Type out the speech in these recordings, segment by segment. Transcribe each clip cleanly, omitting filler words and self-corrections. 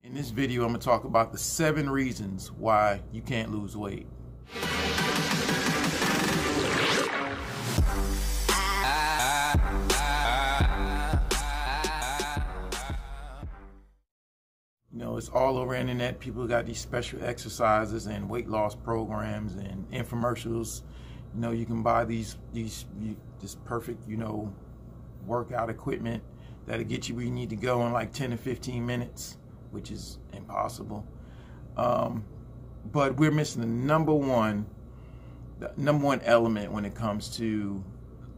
In this video, I'm going to talk about the 7 reasons why you can't lose weight. You know, it's all over the internet. People got these special exercises and weight loss programs and infomercials. You know, you can buy this perfect, workout equipment that'll get you where you need to go in like 10 to 15 minutes, which is impossible. But we're missing the number one element when it comes to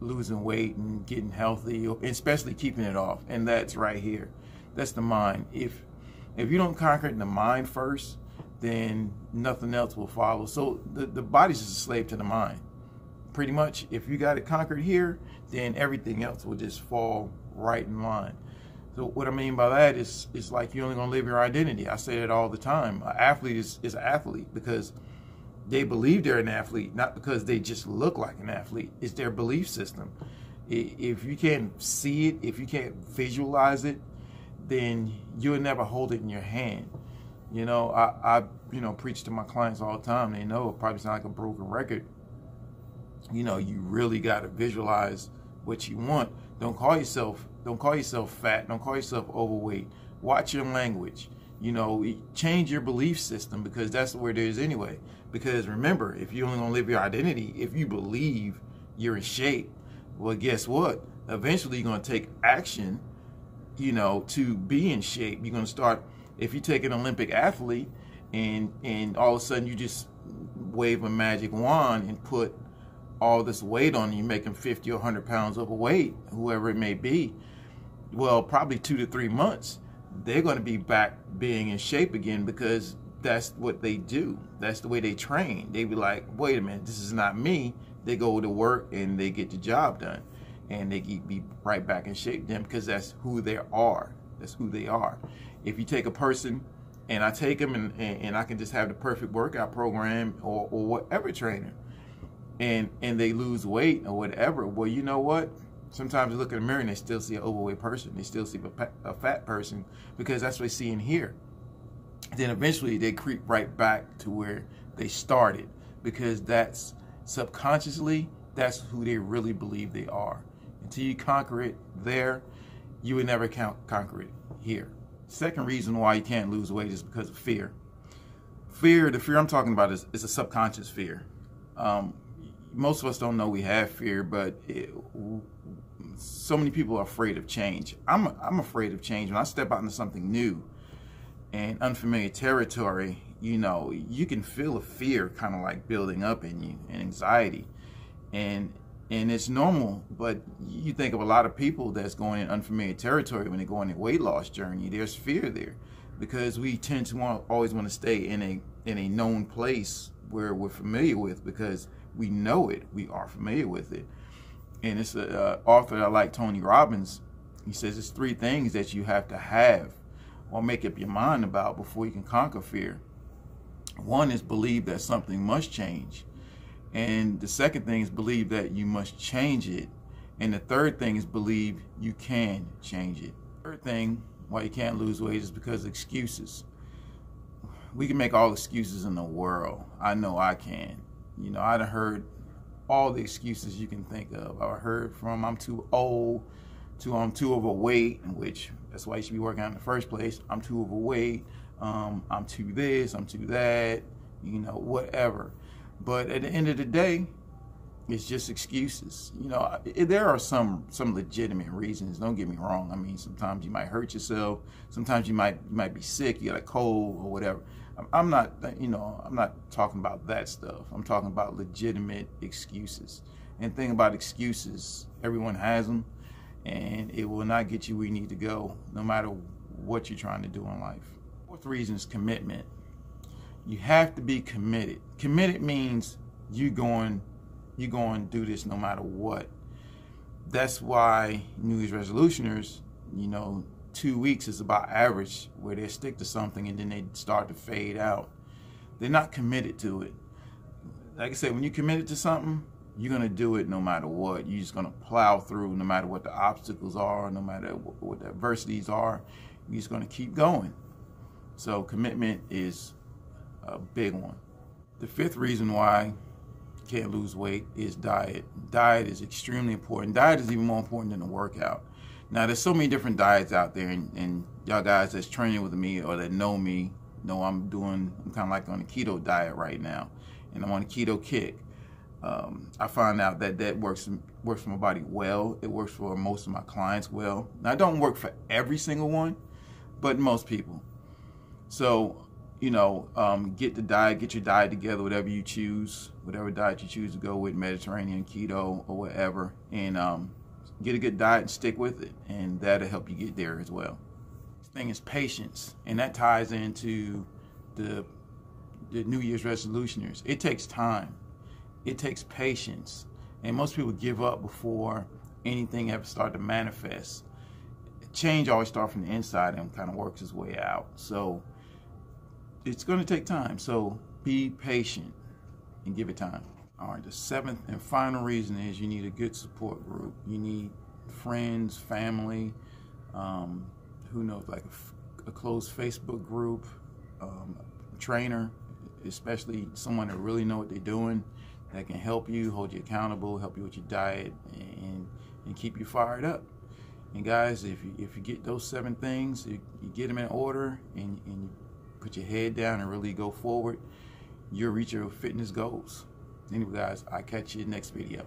losing weight and getting healthy, especially keeping it off, and that's right here. That's the mind. If you don't conquer it in the mind first, then nothing else will follow. So the body's just a slave to the mind. Pretty much, if you got it conquered here, then everything else will just fall right in line. So what I mean by that is like you're only going to live your identity. I say that all the time. An athlete is an athlete because they believe they're an athlete, not because they just look like an athlete. It's their belief system. If you can't see it, if you can't visualize it, then you'll never hold it in your hand. You know, I preach to my clients all the time. They know it probably sounds like a broken record. You know, you really got to visualize what you want. Don't call yourself fat. Don't call yourself overweight. Watch your language. You know, change your belief system, because that's where it is anyway. Because remember, if you're only going to live your identity, if you believe you're in shape, well, guess what? Eventually you're going to take action, to be in shape. You're going to start, if you take an Olympic athlete and all of a sudden you just wave a magic wand and put all this weight on you, make them 50 or 100 pounds overweight, whoever it may be, well, probably 2 to 3 months, they're going to be back being in shape again, because that's what they do. That's the way they train. They be like, wait a minute, this is not me. They go to work and they get the job done, and they be right back in shape then, because that's who they are. That's who they are. If you take a person, and I take them and I can just have the perfect workout program or whatever trainer, and they lose weight or whatever, well, you know what? Sometimes you look in the mirror and they still see an overweight person. They still see a fat person, because that's what they see in here. Then eventually they creep right back to where they started, because that's subconsciously, that's who they really believe they are. Until you conquer it there, you would never conquer it here. Second reason why you can't lose weight is because of fear. The fear I'm talking about is a subconscious fear. Most of us don't know we have fear, but so many people are afraid of change. I'm afraid of change. When I step out into something new and unfamiliar territory, you can feel a fear kind of like building up in you, and anxiety. And it's normal, but you think of a lot of people that's going in unfamiliar territory when they go on a weight loss journey, there's fear there, because we tend to always want to stay in a known place where we're familiar with, because we know it, we are familiar with it. And it's an author I like, Tony Robbins. He says it's 3 things that you have to have or make up your mind about before you can conquer fear. One is believe that something must change. And the second thing is believe that you must change it. And the third thing is believe you can change it. Third thing why you can't lose weight is because of excuses. We can make all excuses in the world. I know I can. I'd heard all the excuses you can think of. I heard from I'm too old, to I'm too overweight, which that's why you should be working out in the first place. I'm too overweight, I'm too this, I'm too that, whatever. But at the end of the day, it's just excuses. There are some legitimate reasons. Don't get me wrong. I mean, sometimes you might hurt yourself. Sometimes you might be sick. You got a cold or whatever. I'm not talking about that stuff. I'm talking about legitimate excuses. And the thing about excuses, everyone has them, and it will not get you where you need to go, no matter what you're trying to do in life. Fourth reason is commitment. You have to be committed. Committed means you're going to do this no matter what. That's why New Year's resolutioners, 2 weeks is about average, where they stick to something and then they start to fade out. They're not committed to it. Like I said, when you're committed to something, you're going to do it no matter what. You're just going to plow through no matter what the obstacles are, no matter what the adversities are. You're just going to keep going. So commitment is a big one. The fifth reason why you can't lose weight is diet. Diet is extremely important. Diet is even more important than the workout. Now, there's so many different diets out there, and y'all guys that's training with me or that know me know I'm kind of like on a keto diet right now, and I'm on a keto kick. I found out that works for my body well. It works for most of my clients well. Now, it don't work for every single one, but most people. So, you know, get your diet together, whatever you choose, whatever diet you choose to go with, Mediterranean, keto, or whatever, and get a good diet and stick with it, and that'll help you get there as well. The thing is patience, and that ties into the New Year's resolutioners. It takes time. It takes patience, and most people give up before anything ever starts to manifest. Change always starts from the inside and kind of works its way out. So it's going to take time. So be patient and give it time. All right, the seventh and final reason is you need a good support group. You need friends, family, who knows, like a close Facebook group, a trainer, especially someone that really know what they're doing, that can help you, hold you accountable, help you with your diet, and keep you fired up. And guys, if you get those 7 things, you get them in order, and you put your head down and really go forward, you'll reach your fitness goals. Anyway, guys, I'll catch you in the next video.